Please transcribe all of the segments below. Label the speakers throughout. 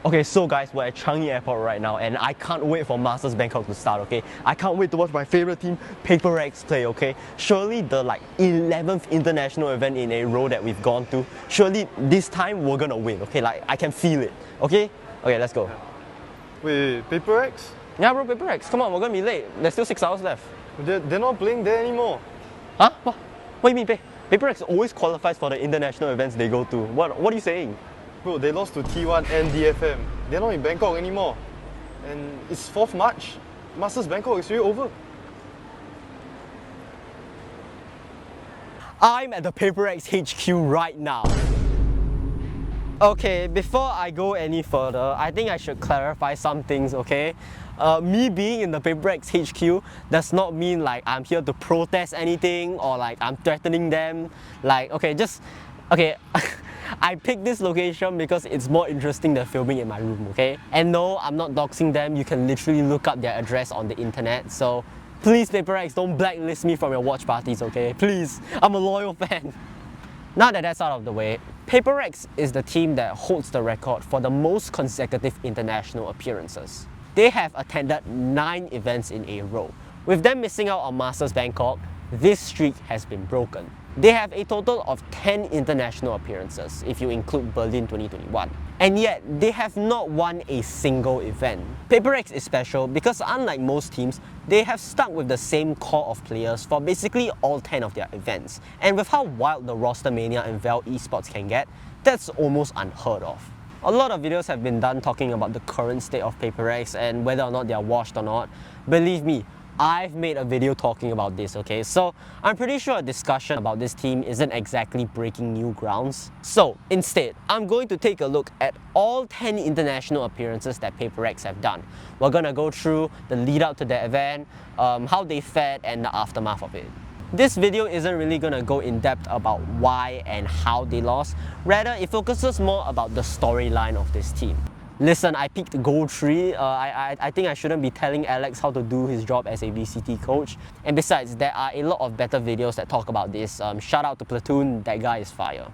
Speaker 1: Okay, so guys, we're at Changi Airport right now and I can't wait for Masters Bangkok to start, okay? I can't wait to watch my favorite team, Paper X, play, okay? Surely the 11th international event in a row that we've gone to, surely this time we're gonna win, okay? I can feel it, okay? Okay, let's go.
Speaker 2: Wait, Paper X?
Speaker 1: Yeah bro, Paper X, come on, we're gonna be late. There's still 6 hours left.
Speaker 2: They're not playing there anymore.
Speaker 1: Huh? What do you mean, Paper X always qualifies for the international events they go to. What are you saying?
Speaker 2: Bro, they lost to T1 and DFM. They're not in Bangkok anymore. And it's 4th March. Masters Bangkok is really over.
Speaker 1: I'm at the Paper X HQ right now. Okay, before I go any further, I think I should clarify some things, okay? Me being in the Paper X HQ does not mean I'm here to protest anything or I'm threatening them. Okay, I picked this location because it's more interesting than filming in my room, okay? And no, I'm not doxing them. You can literally look up their address on the internet. So please, Paper X, don't blacklist me from your watch parties, okay? Please, I'm a loyal fan. Now that that's out of the way, Paper X is the team that holds the record for the most consecutive international appearances. They have attended 9 events in a row. With them missing out on Masters Bangkok, this streak has been broken. They have a total of 10 international appearances if you include Berlin 2021. And yet, they have not won a single event. Paper X is special because unlike most teams, they have stuck with the same core of players for basically all 10 of their events. And with how wild the roster mania and VAL esports can get, that's almost unheard of. A lot of videos have been done talking about the current state of Paper X and whether or not they are washed or not. Believe me, I've made a video talking about this, okay? So I'm pretty sure a discussion about this team isn't exactly breaking new grounds. So instead, I'm going to take a look at all 10 international appearances that Paper X have done. We're gonna go through the lead up to the event, how they fared, and the aftermath of it. This video isn't really gonna go in depth about why and how they lost. Rather, it focuses more about the storyline of this team. Listen, I picked Gold 3. I think I shouldn't be telling Alex how to do his job as a VCT coach. And besides, there are a lot of better videos that talk about this. Shout out to Platoon, that guy is fire.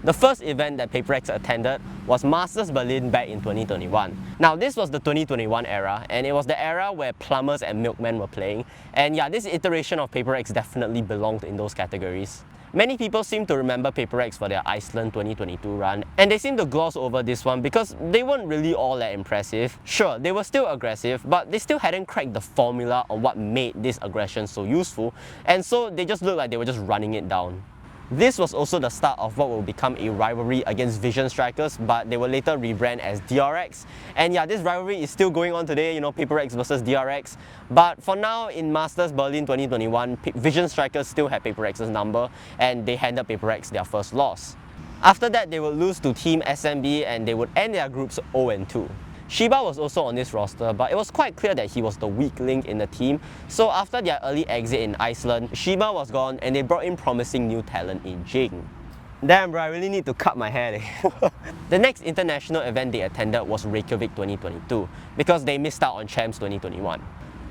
Speaker 1: The first event that Paper X attended was Masters Berlin back in 2021. Now this was the 2021 era, and it was the era where plumbers and milkmen were playing. And yeah, this iteration of Paper X definitely belonged in those categories. Many people seem to remember Paper X for their Iceland 2022 run, and they seem to gloss over this one because they weren't really all that impressive. Sure, they were still aggressive, but they still hadn't cracked the formula on what made this aggression so useful, and so they just looked like they were just running it down. This was also the start of what will become a rivalry against Vision Strikers, but they were later rebranded as DRX. And yeah, this rivalry is still going on today, you know, Paper X versus DRX. But for now, in Masters Berlin 2021, Vision Strikers still had Paper X's number, and they handed Paper X their first loss. After that, they would lose to Team SMB and they would end their groups 0-2. Shiba was also on this roster, but it was quite clear that he was the weak link in the team. So after their early exit in Iceland, Shiba was gone and they brought in promising new talent in Jing. Damn bro, I really need to cut my hair. The next international event they attended was Reykjavik 2022 because they missed out on Champs 2021.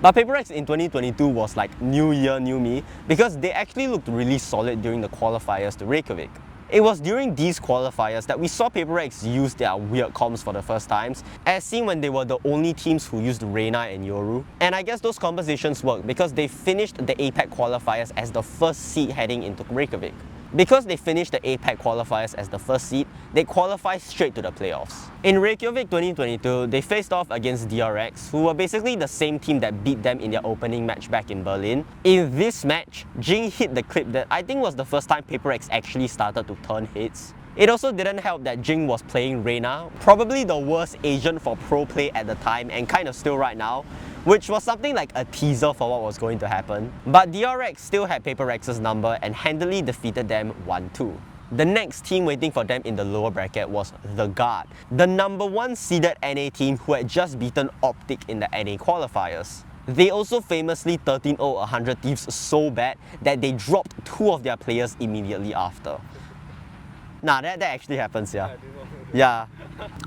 Speaker 1: But Paper X in 2022 was like new year, new me because they actually looked really solid during the qualifiers to Reykjavik. It was during these qualifiers that we saw Paper X use their weird comps for the first times, as seen when they were the only teams who used Reyna and Yoru. And I guess those compositions worked because they finished the APAC qualifiers as the first seed heading into Reykjavik. Because they finished the APAC qualifiers as the first seed, they qualified straight to the playoffs. In Reykjavik 2022, they faced off against DRX, who were basically the same team that beat them in their opening match back in Berlin. In this match, Jing hit the clip that I think was the first time Paper X actually started to turn hits. It also didn't help that Jing was playing Reyna, probably the worst agent for pro play at the time and kind of still right now, which was something like a teaser for what was going to happen. But DRX still had Paper X's number and handily defeated them 1-2. The next team waiting for them in the lower bracket was The Guard, the #1 seeded NA team who had just beaten Optic in the NA qualifiers. They also famously 13-0 100 Thieves so bad that they dropped 2 of their players immediately after. Nah, that actually happens, yeah. Yeah.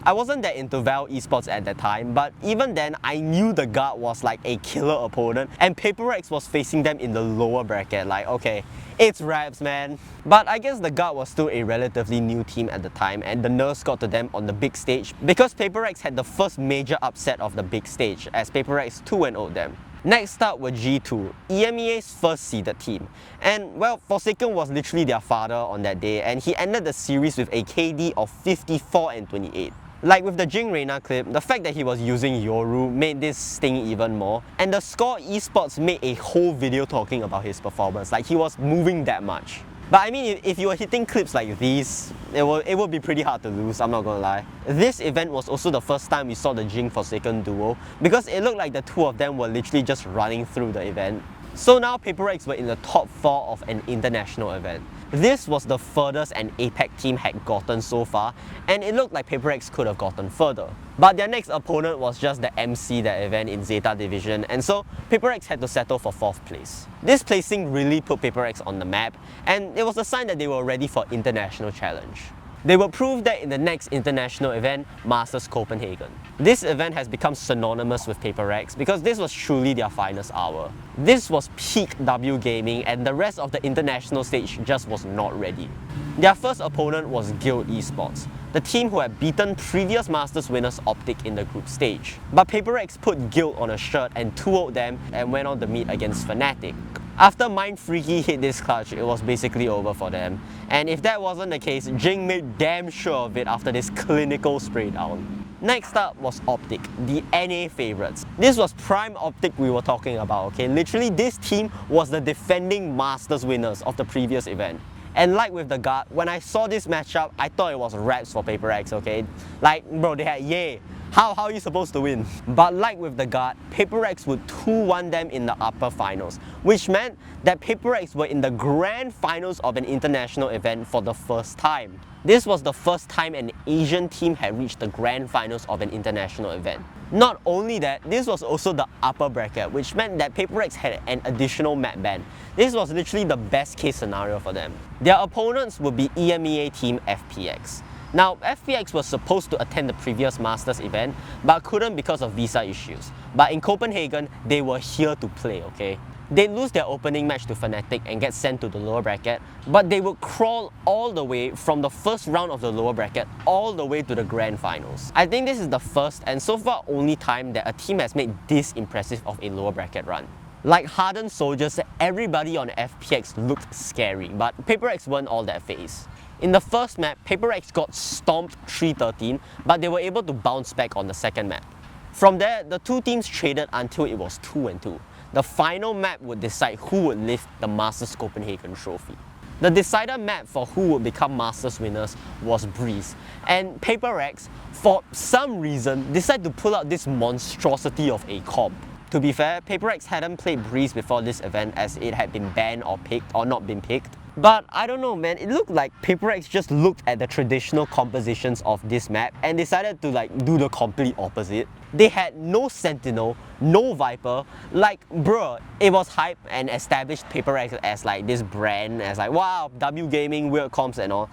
Speaker 1: I wasn't that into Val esports at that time, but even then I knew the Guard was like a killer opponent and PaperX was facing them in the lower bracket. Like, okay, it's raps, man. But I guess the Guard was still a relatively new team at the time and the nerves got to them on the big stage because PaperX had the first major upset of the big stage as PaperX 2-0'd them. Next up were G2, EMEA's first seeded team. And well, Forsaken was literally their father on that day and he ended the series with a KD of 54 and 28. Like with the Jing Reina clip, the fact that he was using Yoru made this sting even more. And the Score Esports made a whole video talking about his performance, like he was moving that much. But I mean, if you were hitting clips like these, it would be pretty hard to lose, I'm not gonna lie. This event was also the first time we saw the Jing Forsaken duo because it looked like the two of them were literally just running through the event. So now PaperX were in the top 4 of an international event. This was the furthest an APAC team had gotten so far, and it looked like PaperX could have gotten further. But their next opponent was just the MC that event in Zeta Division, and so PaperX had to settle for 4th place. This placing really put PaperX on the map, and it was a sign that they were ready for international challenge. They would prove that in the next international event, Masters Copenhagen. This event has become synonymous with PaperX because this was truly their finest hour. This was peak W gaming and the rest of the international stage just was not ready. Their first opponent was Guild Esports, the team who had beaten previous Masters winners Optic in the group stage. But PaperX put Guild on a shirt and 2-0'd them and went on to meet against Fnatic. After Mind Freaky hit this clutch, it was basically over for them. And if that wasn't the case, Jing made damn sure of it after this clinical spray down. Next up was Optic, the NA favourites. This was prime Optic we were talking about, okay? Literally this team was the defending Masters winners of the previous event. And like with the Guard, when I saw this matchup, I thought it was raps for PaperX, okay? Like, bro, they had Ye. How are you supposed to win? But like with the Guard, PaperX would 2-1 them in the upper finals, which meant that PaperX were in the grand finals of an international event for the first time. This was the first time an Asian team had reached the grand finals of an international event. Not only that, this was also the upper bracket, which meant that PaperX had an additional map ban. This was literally the best case scenario for them. Their opponents would be EMEA team FPX. Now, FPX was supposed to attend the previous Masters event, but couldn't because of visa issues. But in Copenhagen, they were here to play, okay? They'd lose their opening match to Fnatic and get sent to the lower bracket, but they would crawl all the way from the first round of the lower bracket all the way to the grand finals. I think this is the first and so far only time that a team has made this impressive of a lower bracket run. Like hardened soldiers, everybody on FPX looked scary, but PaperX weren't all that phased. In the first map, PaperX got stomped 3-13, but they were able to bounce back on the second map. From there, the two teams traded until it was 2-2. The final map would decide who would lift the Masters Copenhagen trophy. The decider map for who would become Masters winners was Breeze, and PaperX, for some reason, decided to pull out this monstrosity of a comp. To be fair, PaperX hadn't played Breeze before this event as it had been banned or picked or not been picked. But I don't know, man, it looked like PaperX just looked at the traditional compositions of this map and decided to do the complete opposite. They had no Sentinel, no Viper, like bruh, it was hype and established PaperX as like this brand, as like wow, W gaming, weird comps and all.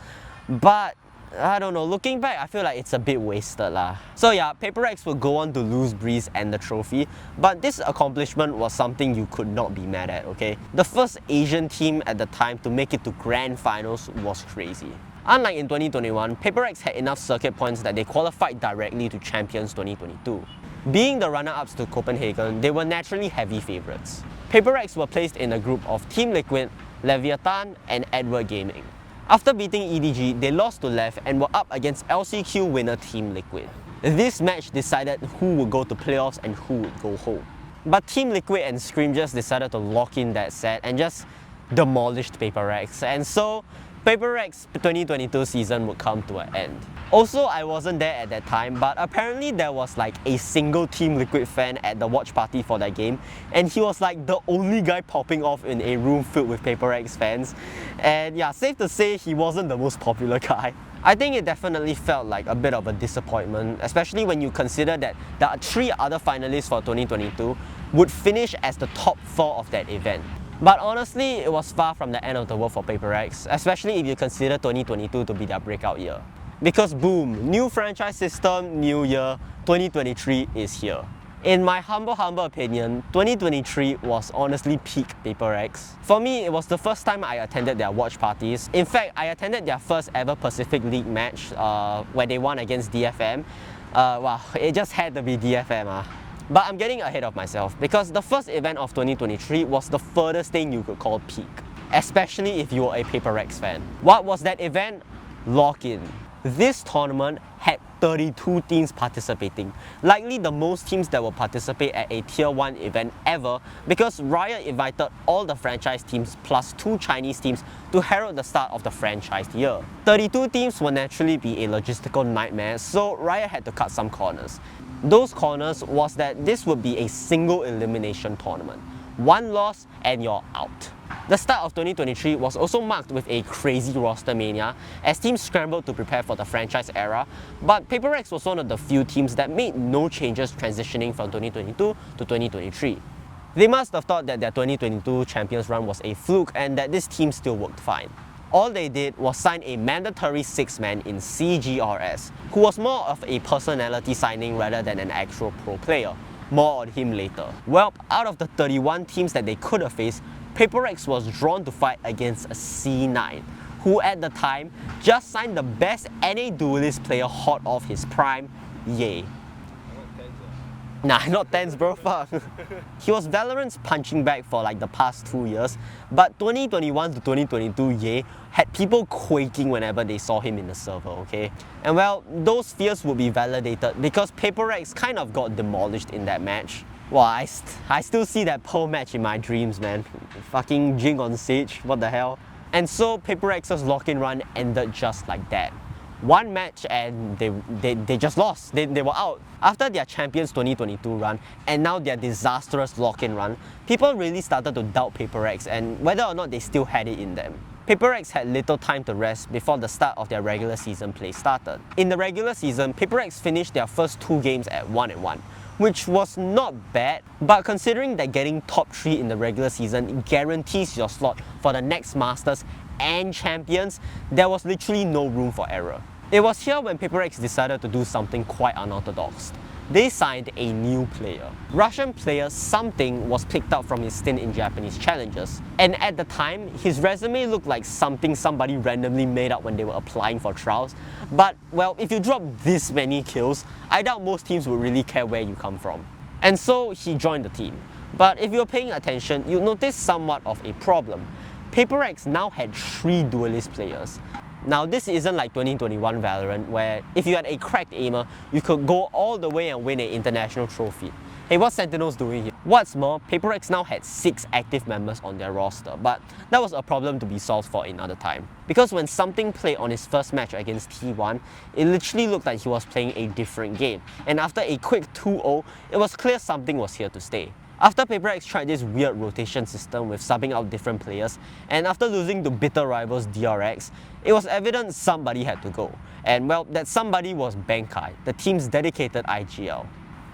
Speaker 1: But I don't know, looking back, I feel like it's a bit wasted lah. So yeah, PaperX will go on to lose Breeze and the trophy, but this accomplishment was something you could not be mad at, okay? The first Asian team at the time to make it to grand finals was crazy. Unlike in 2021, PaperX had enough circuit points that they qualified directly to Champions 2022. Being the runner-ups to Copenhagen, they were naturally heavy favourites. PaperX were placed in a group of Team Liquid, Leviathan and Edward Gaming. After beating EDG, they lost to Lev and were up against LCQ winner Team Liquid. This match decided who would go to playoffs and who would go home. But Team Liquid and Scream just decided to lock in that set and just demolished PaperX, and so PaperX 2022 season would come to an end. Also, I wasn't there at that time, but apparently there was like a single Team Liquid fan at the watch party for that game, and he was like the only guy popping off in a room filled with PaperX fans. And yeah, safe to say he wasn't the most popular guy. I think it definitely felt like a bit of a disappointment, especially when you consider that the 3 other finalists for 2022 would finish as the top 4 of that event. But honestly, it was far from the end of the world for PaperX, especially if you consider 2022 to be their breakout year. Because boom, new franchise system, new year, 2023 is here. In my humble opinion, 2023 was honestly peak Paper X. For me, it was the first time I attended their watch parties. In fact, I attended their first ever Pacific League match where they won against DFM. Wow, it just had to be DFM. But I'm getting ahead of myself because the first event of 2023 was the furthest thing you could call peak, especially if you were a Paper X fan. What was that event? Lock-in. This tournament had 32 teams participating, likely the most teams that will participate at a Tier 1 event ever because Riot invited all the franchise teams plus 2 Chinese teams to herald the start of the franchise year. 32 teams will naturally be a logistical nightmare, so Riot had to cut some corners. Those corners was that this would be a single elimination tournament. One loss and you're out. The start of 2023 was also marked with a crazy roster mania as teams scrambled to prepare for the franchise era, but Paper X was one of the few teams that made no changes transitioning from 2022 to 2023. They must have thought that their 2022 Champions run was a fluke and that this team still worked fine. All they did was sign a mandatory 6-man in CGRS, who was more of a personality signing rather than an actual pro player. More on him later. Well, out of the 31 teams that they could have faced, Paper X was drawn to fight against a C9, who at the time just signed the best NA duelist player hot off his prime, Ye. Nah, not tens bro, fuck. He was Valorant's punching bag for like the past 2 years, but 2021 to 2022 Ye had people quaking whenever they saw him in the server, okay? And well, those fears would be validated because Paper X kind of got demolished in that match. Wow, I still see that Pearl match in my dreams, man. Fucking Jing on Sage, what the hell? And so Paper X's lock-in run ended just like that. One match and they just lost, they were out. After their Champions 2022 run and now their disastrous lock-in run, people really started to doubt Paper X and whether or not they still had it in them. Paper X had little time to rest before the start of their regular season play started. In the regular season, Paper X finished their first 2 games at 1-1. Which was not bad, but considering that getting top 3 in the regular season guarantees your slot for the next Masters and Champions, there was literally no room for error. It was here when Paper X decided to do something quite unorthodox. They signed a new player. Russian player Something was picked up from his stint in Japanese challenges, and at the time, his resume looked like something somebody randomly made up when they were applying for trials. But, well, if you drop this many kills, I doubt most teams would really care where you come from. And so, he joined the team. But if you're paying attention, you'll notice somewhat of a problem. Paper X now had 3 duelist players. Now this isn't like 2021 Valorant where if you had a cracked aimer, you could go all the way and win an international trophy. Hey, what's Sentinels doing here? What's more, Paper X now had 6 active members on their roster, but that was a problem to be solved for another time. Because when Something played on his first match against T1, it literally looked like he was playing a different game, and after a quick 2-0, it was clear Something was here to stay. After Paper X tried this weird rotation system with subbing out different players, and after losing to bitter rivals DRX, it was evident somebody had to go. And well, that somebody was Bankai, the team's dedicated IGL.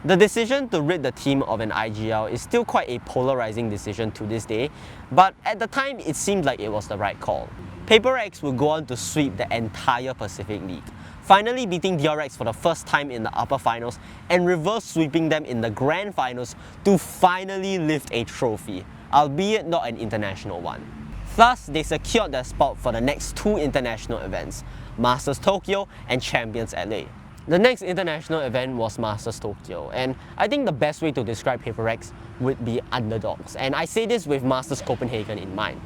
Speaker 1: The decision to rid the team of an IGL is still quite a polarizing decision to this day, but at the time it seemed like it was the right call. Paper X would go on to sweep the entire Pacific League, finally beating DRX for the first time in the upper finals and reverse sweeping them in the grand finals to finally lift a trophy, albeit not an international one. Thus, they secured their spot for the next 2 international events, Masters Tokyo and Champions LA. The next international event was Masters Tokyo, and I think the best way to describe Paper X would be underdogs, and I say this with Masters Copenhagen in mind.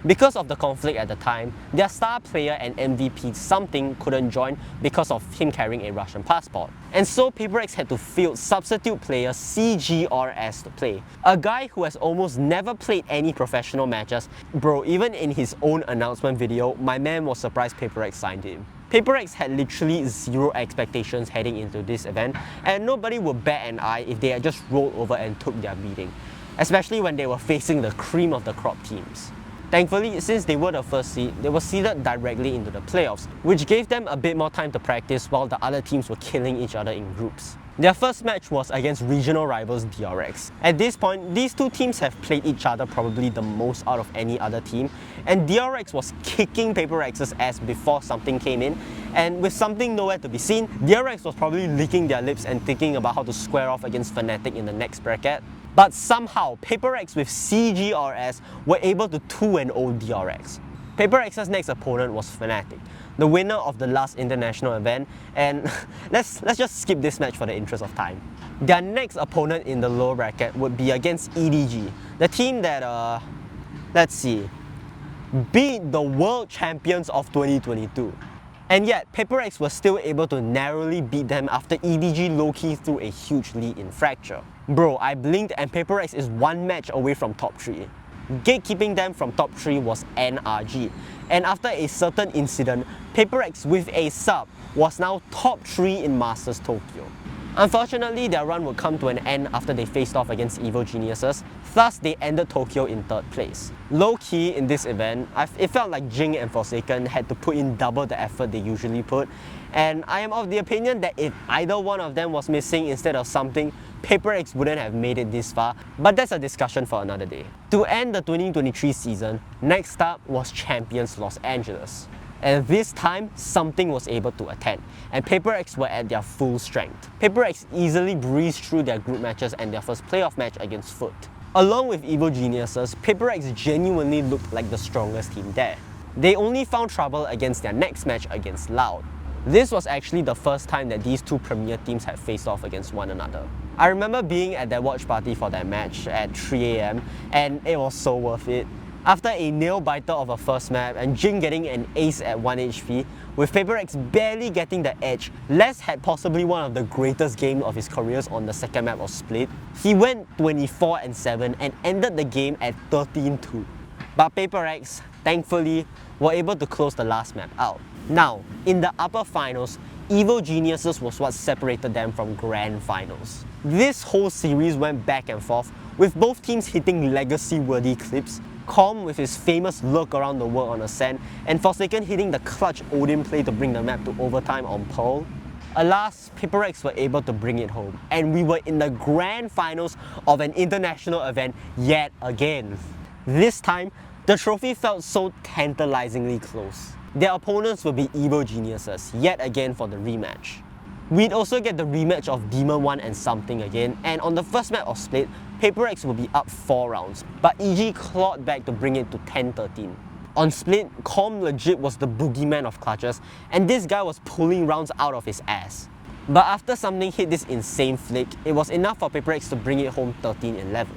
Speaker 1: Because of the conflict at the time, their star player and MVP Something couldn't join because of him carrying a Russian passport. And so Paper X had to field substitute player CGRS to play. A guy who has almost never played any professional matches. Bro, even in his own announcement video, my man was surprised Paper X signed him. Paper X had literally 0 expectations heading into this event, and nobody would bat an eye if they had just rolled over and took their beating, especially when they were facing the cream of the crop teams. Thankfully, since they were the first seed, they were seeded directly into the playoffs, which gave them a bit more time to practice while the other teams were killing each other in groups. Their first match was against regional rivals DRX. At this point, these two teams have played each other probably the most out of any other team, and DRX was kicking Paper Rex's ass before something came in, and with something nowhere to be seen, DRX was probably licking their lips and thinking about how to square off against Fnatic in the next bracket. But somehow, Paper Rex with CGRS were able to 2-0 DRX. Paper Rex's next opponent was Fnatic, the winner of the last international event, and let's just skip this match for the interest of time. Their next opponent in the lower bracket would be against EDG, the team that, beat the world champions of 2022. And yet, Paper Rex was still able to narrowly beat them after EDG low-key threw a huge lead in Fracture. Bro, I blinked and Paper Rex is one match away from top 3. Gatekeeping them from top 3 was NRG, and after a certain incident, Paper Rex with a sub was now top 3 in Masters Tokyo. Unfortunately, their run would come to an end after they faced off against Evil Geniuses, thus they ended Tokyo in 3rd place. Low-key in this event, it felt like Jing and Forsaken had to put in double the effort they usually put, and I am of the opinion that if either one of them was missing instead of something, Paper X wouldn't have made it this far, but that's a discussion for another day. To end the 2023 season, next up was Champions Los Angeles. And this time, something was able to attend, and Paper X were at their full strength. Paper X easily breezed through their group matches and their first playoff match against Foot. Along with Evil Geniuses, Paper X genuinely looked like the strongest team there. They only found trouble against their next match against Loud. This was actually the first time that these two premier teams had faced off against one another. I remember being at their watch party for that match at 3 AM, and it was so worth it. After a nail-biter of a first map and Jing getting an ace at 1 HP, with Paper X barely getting the edge, Les had possibly one of the greatest games of his careers on the second map of Split. He went 24-7 and ended the game at 13-2. But Paper X, thankfully, were able to close the last map out. Now, in the upper finals, Evil Geniuses was what separated them from Grand Finals. This whole series went back and forth, with both teams hitting legacy-worthy clips, Com with his famous lurk around the world on Ascent, and Forsaken hitting the clutch Odin play to bring the map to overtime on Pearl. Alas, Paper X were able to bring it home, and we were in the Grand Finals of an international event yet again. This time, the trophy felt so tantalizingly close. Their opponents will be Evil Geniuses, yet again for the rematch. We'd also get the rematch of Demon 1 and something again, and on the first map of Split, Paper X will be up 4 rounds, but EG clawed back to bring it to 10-13. On Split, Com legit was the boogeyman of clutches, and this guy was pulling rounds out of his ass. But after something hit this insane flick, it was enough for Paper X to bring it home 13-11.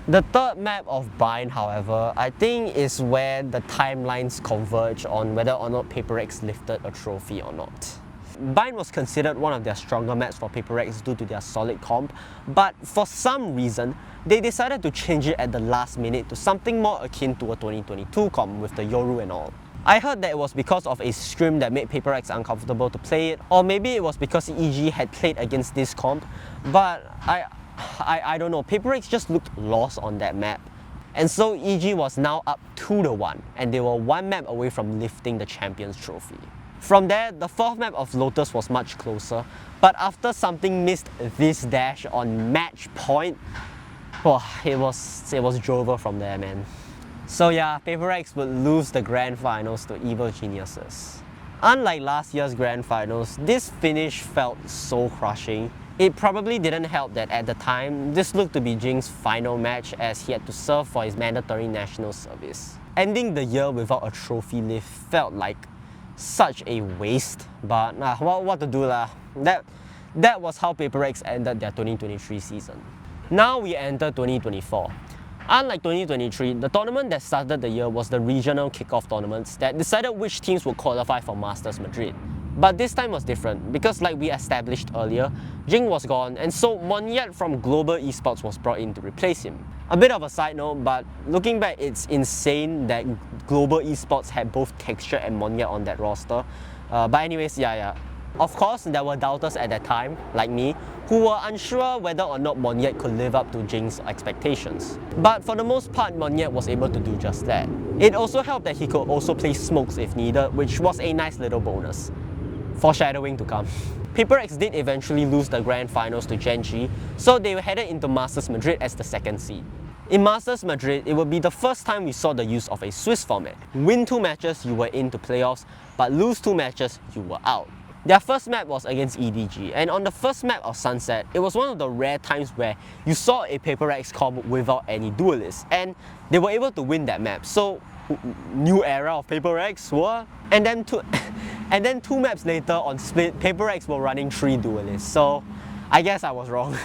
Speaker 1: The third map of Bind, however, I think is where the timelines converge on whether or not Paper X lifted a trophy or not. Bind was considered one of their stronger maps for Paper X due to their solid comp, but for some reason, they decided to change it at the last minute to something more akin to a 2022 comp with the Yoru and all. I heard that it was because of a scrim that made Paper X uncomfortable to play it, or maybe it was because EG had played against this comp, but I don't know, Paper X just looked lost on that map. And so EG was now up 2-1, and they were one map away from lifting the Champions Trophy. From there, the fourth map of Lotus was much closer, but after something missed this dash on match point, it was Drover from there, man. So yeah, Paper X would lose the Grand Finals to Evil Geniuses. Unlike last year's Grand Finals, this finish felt so crushing. It probably didn't help that at the time, this looked to be Jing's final match as he had to serve for his mandatory national service. Ending the year without a trophy lift felt like such a waste, but what to do lah. That was how Paper X ended their 2023 season. Now we enter 2024. Unlike 2023, the tournament that started the year was the regional kickoff tournaments that decided which teams would qualify for Masters Madrid. But this time was different because, like we established earlier, Jing was gone, and so Monyet from Global Esports was brought in to replace him. A bit of a side note, but looking back, it's insane that Global Esports had both Texture and Monyet on that roster. But anyways, yeah. Of course, there were doubters at that time, like me, who were unsure whether or not Monyet could live up to Jing's expectations. But for the most part, Monyet was able to do just that. It also helped that he could also play smokes if needed, which was a nice little bonus. Foreshadowing to come. Paper Rex did eventually lose the grand finals to Gen.G, so they were headed into Masters Madrid as the second seed. In Masters Madrid, it would be the first time we saw the use of a Swiss format. Win 2 matches, you were into playoffs, but lose 2 matches, you were out. Their first map was against EDG, and on the first map of Sunset, it was one of the rare times where you saw a Paper Rex comp without any duelists, and they were able to win that map. So, new era of Paper Rex, what? And then 2 maps later on Split, Paper Rex were running 3 duelists, so I guess I was wrong.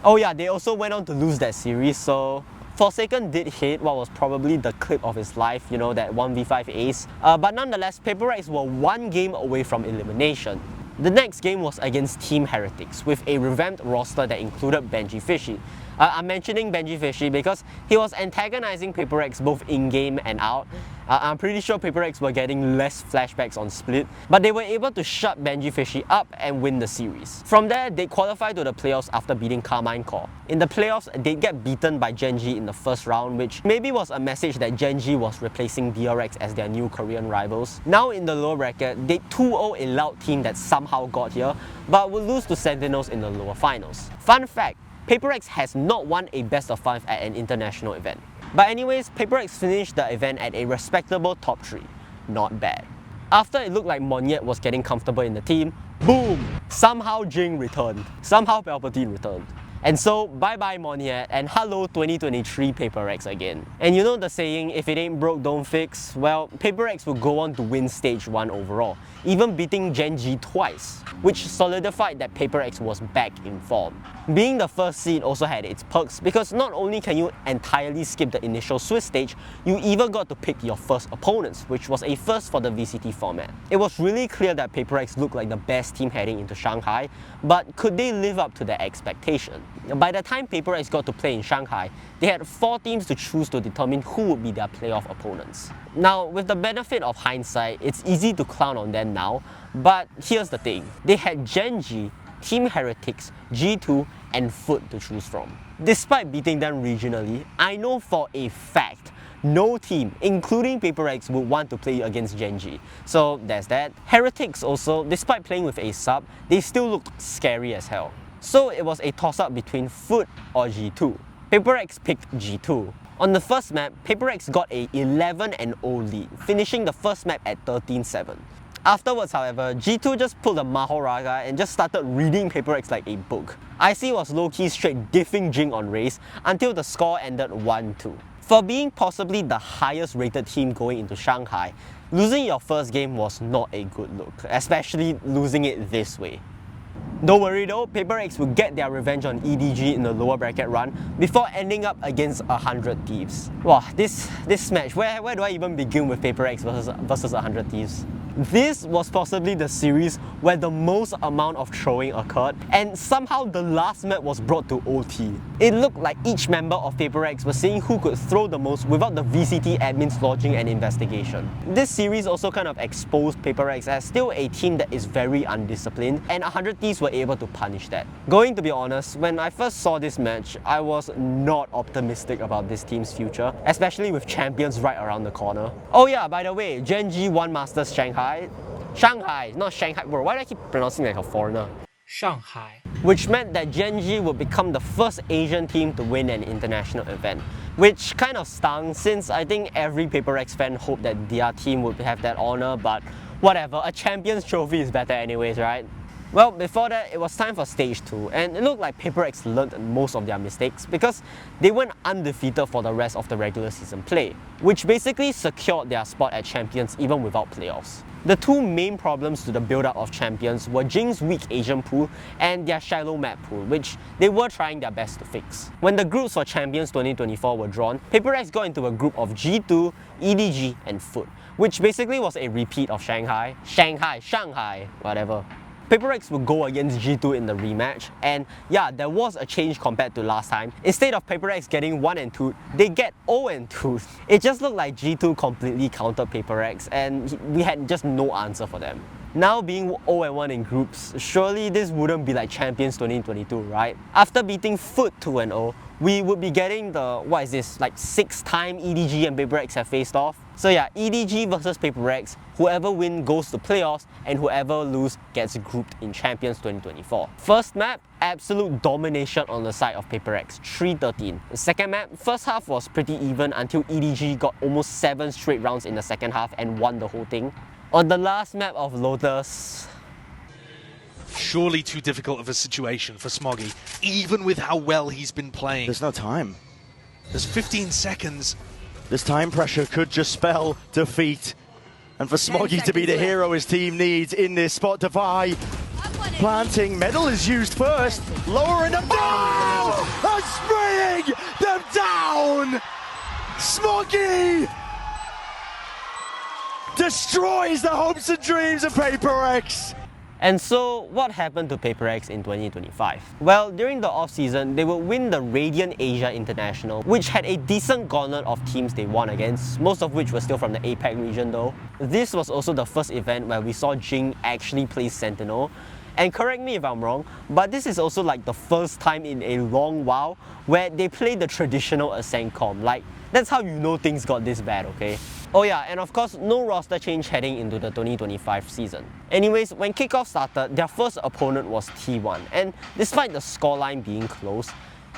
Speaker 1: Oh yeah, they also went on to lose that series, so Forsaken did hit what was probably the clip of his life, you know, that 1v5 ace. But nonetheless, Paper Rex were 1 game away from elimination. The next game was against Team Heretics with a revamped roster that included Benji Fishy. I'm mentioning Benji Fishy because he was antagonizing Paper Rex both in-game and out. I'm pretty sure Paper Rex were getting less flashbacks on Split, but they were able to shut Benji Fishy up and win the series. From there, they qualified to the playoffs after beating Carmine Core. In the playoffs, they get beaten by Gen.G in the first round, which maybe was a message that Gen.G was replacing DRX as their new Korean rivals. Now in the lower bracket, they 2-0 a loud team that somehow got here, but would lose to Sentinels in the lower finals. Fun fact, Paper Rex has not won a best of 5 at an international event. But anyways, Paper Rex finished the event at a respectable top 3. Not bad. After it looked like Monyet was getting comfortable in the team, boom! Somehow Jing returned. Somehow Palpatine returned. And so, bye-bye Monyet and hello 2023 Paper Rex again. And you know the saying, if it ain't broke, don't fix? Well, Paper Rex would go on to win Stage 1 overall, even beating Gen.G twice, which solidified that Paper Rex was back in form. Being the first seed also had its perks because not only can you entirely skip the initial Swiss stage, you even got to pick your first opponents, which was a first for the VCT format. It was really clear that Paper Rex looked like the best team heading into Shanghai, but could they live up to their expectation? By the time Paper Rex got to play in Shanghai, they had 4 teams to choose to determine who would be their playoff opponents. Now, with the benefit of hindsight, it's easy to clown on them now, but here's the thing. They had Gen.G, Team Heretics, G2, and Foot to choose from. Despite beating them regionally, I know for a fact no team, including Paper Rex, would want to play against Gen.G. So there's that. Heretics also, despite playing with a sub, they still looked scary as hell. So it was a toss-up between Foot or G2. Paper Rex picked G2. On the first map, Paper Rex got a 11-0 lead, finishing the first map at 13-7. Afterwards, however, G2 just pulled a Mahoraga and just started reading Paper Rex like a book. IC was low-key straight diffing Jing on race until the score ended 1-2. For being possibly the highest rated team going into Shanghai, losing your first game was not a good look, especially losing it this way. Don't worry though, Paper Rex will get their revenge on EDG in the lower bracket run before ending up against 100 Thieves. Wow, this match, where do I even begin with Paper Rex versus 100 Thieves? This was possibly the series where the most amount of throwing occurred, and somehow the last map was brought to OT. It looked like each member of Paper Rex was seeing who could throw the most without the VCT admins lodging an investigation. This series also kind of exposed Paper Rex as still a team that is very undisciplined, and 100 Thieves were able to punish that. Going to be honest, when I first saw this match, I was not optimistic about this team's future, especially with Champions right around the corner. Oh yeah, by the way, Gen.G won Masters Shanghai, not Shanghai, bro. Why do I keep pronouncing like a foreigner?
Speaker 3: Shanghai.
Speaker 1: Which meant that Gen.G would become the first Asian team to win an international event. Which kind of stung since I think every Paper Rex fan hoped that their team would have that honor, but whatever, a Champions trophy is better anyways, right? Well, before that, it was time for Stage 2, and it looked like Paper Rex learned most of their mistakes because they went undefeated for the rest of the regular season play, which basically secured their spot at Champions even without playoffs. The two main problems to the build-up of Champions were Jing's weak Asian pool and their shallow map pool, which they were trying their best to fix. When the groups for Champions 2024 were drawn, Paper Rex got into a group of G2, EDG, and Foot, which basically was a repeat of Shanghai, whatever. Paper Rex would go against G2 in the rematch, and yeah, there was a change compared to last time. Instead of Paper Rex getting 1 and 2, they get 0 and 2. It just looked like G2 completely countered Paper Rex, and we had just no answer for them. Now being 0 and 1 in groups, surely this wouldn't be like Champions 2022, right? After beating Foot 2 and 0, we would be getting the, what is this, like 6th time EDG and Paper Rex have faced off? So yeah, EDG versus Paper Rex, whoever wins goes to playoffs and whoever loses gets grouped in Champions 2024. First map, absolute domination on the side of Paper Rex, 3-13. The second map, first half was pretty even until EDG got almost 7 straight rounds in the second half and won the whole thing. On the last map of Lotus,
Speaker 3: surely too difficult of a situation for Smoggy, even with how well he's been playing.
Speaker 4: There's no time.
Speaker 3: There's 15 seconds.
Speaker 4: This time pressure could just spell defeat. And for Smoggy to be the hero his team needs in this spot, Defy planting. Medal is used first. Lowering them down! And spraying them down! Smoggy destroys the hopes and dreams of Paper X.
Speaker 1: And so, what happened to Paper Rex in 2025? Well, during the off-season, they would win the Radiant Asia International, which had a decent gauntlet of teams they won against, most of which were still from the APAC region though. This was also the first event where we saw Jing actually play Sentinel. And correct me if I'm wrong, but this is also like the first time in a long while where they play the traditional Ascent comp. Like, that's how you know things got this bad, okay? Oh yeah, and of course, no roster change heading into the 2025 season. Anyways, when kickoff started, their first opponent was T1, and despite the scoreline being close,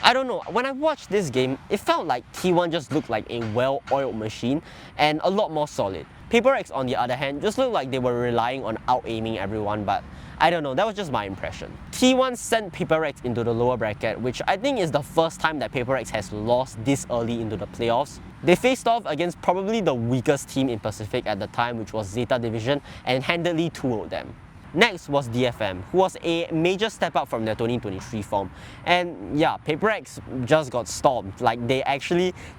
Speaker 1: I don't know, when I watched this game, it felt like T1 just looked like a well-oiled machine and a lot more solid. Paper X, on the other hand, just looked like they were relying on out-aiming everyone, but I don't know, that was just my impression. T1 sent Paper X into the lower bracket, which I think is the first time that Paper X has lost this early into the playoffs. They faced off against probably the weakest team in Pacific at the time, which was Zeta Division, and handily 2-0'd them. Next was DFM, who was a major step up from their 2023 form. And yeah, Paper X just got stomped. Like, they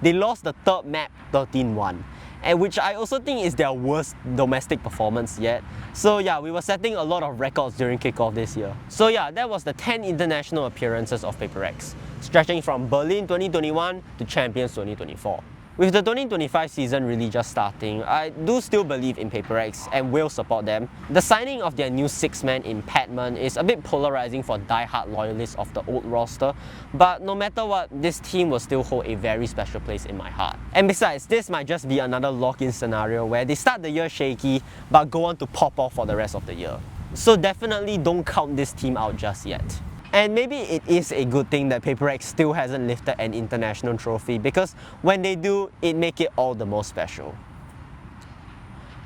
Speaker 1: lost the third map 13-1. And which I also think is their worst domestic performance yet. So yeah, we were setting a lot of records during kickoff this year. So yeah, that was the 10 international appearances of Paper X, stretching from Berlin 2021 to Champions 2024. With the 2025 season really just starting, I do still believe in Paper X and will support them. The signing of their new 6-man in Padman is a bit polarizing for die-hard loyalists of the old roster, but no matter what, this team will still hold a very special place in my heart. And besides, this might just be another lock-in scenario where they start the year shaky, but go on to pop off for the rest of the year. So definitely don't count this team out just yet. And maybe it is a good thing that Paper X still hasn't lifted an international trophy, because when they do, it makes it all the more special.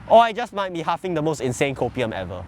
Speaker 1: Or I just might be huffing the most insane copium ever.